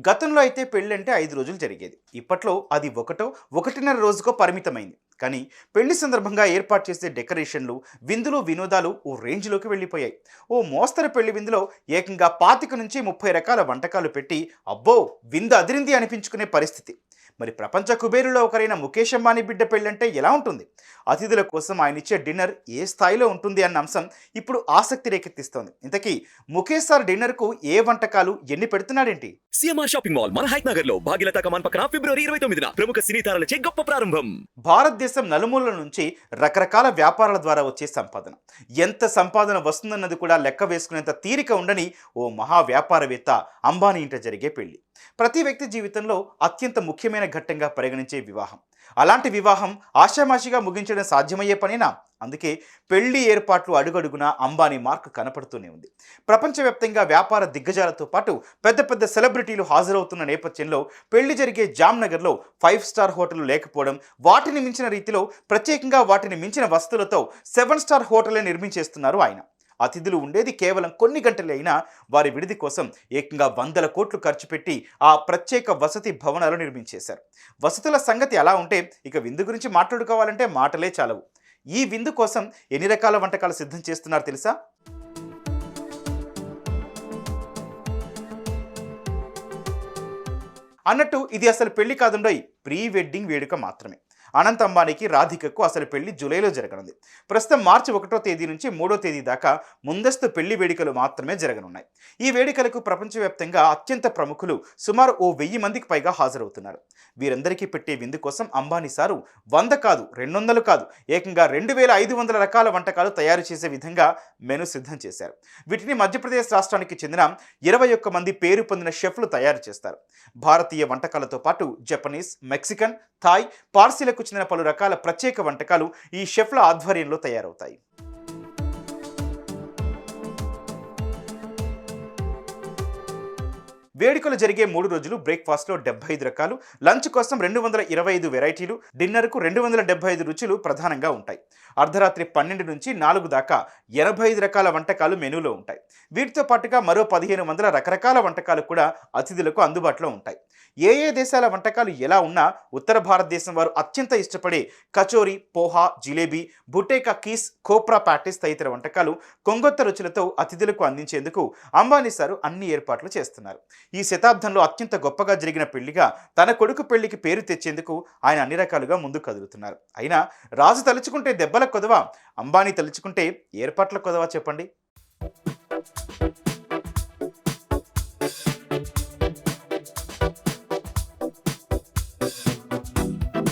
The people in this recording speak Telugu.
గతంలో అయితే పెళ్ళంటే 5 రోజులు జరిగేది. ఇప్పట్లో అది ఒకటో, ఒకటిన్నర రోజుకో పరిమితమైంది. కానీ పెళ్లి సందర్భంగా ఏర్పాటు చేసే డెకరేషన్లు, విందులు, వినోదాలు ఓ రేంజ్‌లోకి వెళ్ళిపోయాయి. ఓ మోస్తరు పెళ్లి విందులో ఏకంగా 25-30 రకాల వంటకాలు పెట్టి అబ్బో! విందు అదిరింది అనిపించుకునే పరిస్థితి. మరి ప్రపంచ కుబేరులో ఒకరైన ముఖేష్ అంబానీ బిడ్డ పెళ్ళంటే ఎలా ఉంటుంది? అతిథుల కోసం ఆయనిచ్చే డిన్నర్ ఏ స్థాయిలో ఉంటుంది అన్న అంశం ఇప్పుడు ఆసక్తి రేకెత్తిస్తోంది. ఇంతకీ ముఖేష్ సార్ డిన్నర్‌కు ఏ వంటకాలు ఎన్ని పెడుతున్నాడేంటి? సిఎంఆర్ షాపింగ్ మాల్ మన హైట్ నగర్ లో భాగ్యలత కమాన్ పక్కన ఫిబ్రవరి 29న ప్రముఖ సినీ తారలచే గొప్ప ప్రారంభం. భారతదేశం నలుమూలల నుంచి రకరకాల వ్యాపారాల ద్వారా వచ్చే సంపాదన, ఎంత సంపాదన వస్తుందన్నది కూడా లెక్క వేసుకునేంత తీరిక ఉండని ఓ మహా వ్యాపారవేత్త అంబానీ ఇంట జరిగే పెళ్లి ప్రతి వ్యక్తి జీవితంలో అత్యంత ముఖ్యమైన ఘట్టంగా పరిగణించే వివాహం. అలాంటి వివాహం ఆషామాషిగా ముగించడం సాధ్యమయ్యే పనేనా? అందుకే పెళ్లి ఏర్పాట్లు అడుగడుగునా అంబానీ మార్క్ కనపడుతూనే ఉంది. ప్రపంచవ్యాప్తంగా వ్యాపార దిగ్గజాలతో పాటు పెద్ద పెద్ద సెలబ్రిటీలు హాజరవుతున్న నేపథ్యంలో పెళ్లి జరిగే జామ్నగర్లో 5 స్టార్ హోటళ్లు లేకపోవడం, వాటిని మించిన రీతిలో ప్రత్యేకంగా వాటిని మించిన వసతులతో 7 స్టార్ హోటళ్లే నిర్మించేస్తున్నారు ఆయన. అతిథులు ఉండేది కేవలం కొన్ని గంటలే అయినా వారి విడిది కోసం ఏకంగా 100 కోట్లు ఖర్చు పెట్టి ఆ ప్రత్యేక వసతి భవనాలు నిర్మించేశారు. వసతుల సంగతి అలా ఉంటే ఇక విందు గురించి మాట్లాడుకోవాలంటే మాటలే చాలవు. ఈ విందు కోసం ఎన్ని రకాల వంటకాలు సిద్ధం చేస్తున్నారు తెలుసా? అన్నట్టు ఇది అసలు పెళ్లి కాదుండోయ్, ప్రీ వెడ్డింగ్ వేడుక మాత్రమే. అనంత్ అంబానీకి రాధికకు అసలు పెళ్లి జూలైలో జరగనుంది. ప్రస్తుతం మార్చి 1వ తేదీ నుంచి 3వ తేదీ దాకా ముందస్తు పెళ్లి వేడుకలు మాత్రమే జరగనున్నాయి. ఈ వేడుకలకు ప్రపంచవ్యాప్తంగా అత్యంత ప్రముఖులు సుమారు ఓ 1000 మందికి పైగా హాజరవుతున్నారు. వీరందరికీ పెట్టే విందు కోసం అంబానీ సారు 100 కాదు, 200 కాదు, ఏకంగా 2500 రకాల వంటకాలు తయారు చేసే విధంగా మెను సిద్ధం చేశారు. వీటిని మధ్యప్రదేశ్ రాష్ట్రానికి చెందిన 21 మంది పేరు పొందిన షెఫ్లు తయారు చేస్తారు. భారతీయ వంటకాలతో పాటు జపనీస్, మెక్సికన్, థాయ్, పార్సీలకు చెందిన పలు రకాల ప్రత్యేక వంటకాలు ఈ షెఫ్ల ఆధ్వర్యంలో తయారవుతాయి. వేడుకలు జరిగే 3 రోజులు బ్రేక్ఫాస్ట్లో 75 రకాలు, లంచ్ కోసం 225 వెరైటీలు, డిన్నర్కు 275 రుచులు ప్రధానంగా ఉంటాయి. అర్ధరాత్రి 12 నుంచి 4 దాకా 85 రకాల వంటకాలు మెనూలో ఉంటాయి. వీటితో పాటుగా మరో 1500 రకరకాల వంటకాలు కూడా అతిథులకు అందుబాటులో ఉంటాయి. ఏ దేశాల వంటకాలు ఎలా ఉన్నా ఉత్తర భారతదేశం వారు అత్యంత ఇష్టపడే కచోరీ, పోహా, జిలేబీ, బుటేకా కీస్, కోప్రా ప్యాటిస్ తదితర వంటకాలు కొంగొత్త రుచులతో అతిథులకు అందించేందుకు అంబానీ సారు అన్ని ఏర్పాట్లు చేస్తున్నారు. ఈ శతాబ్దంలో అత్యంత గొప్పగా జరిగిన పెళ్లిగా తన కొడుకు పెళ్లికి పేరు తెచ్చేందుకు ఆయన అన్ని రకాలుగా ముందుకు కదులుతున్నారు. అయినా రాజు తలుచుకుంటే దెబ్బల కొదవా, అంబానీ తలుచుకుంటే ఏర్పాట్ల కొదవా చెప్పండి.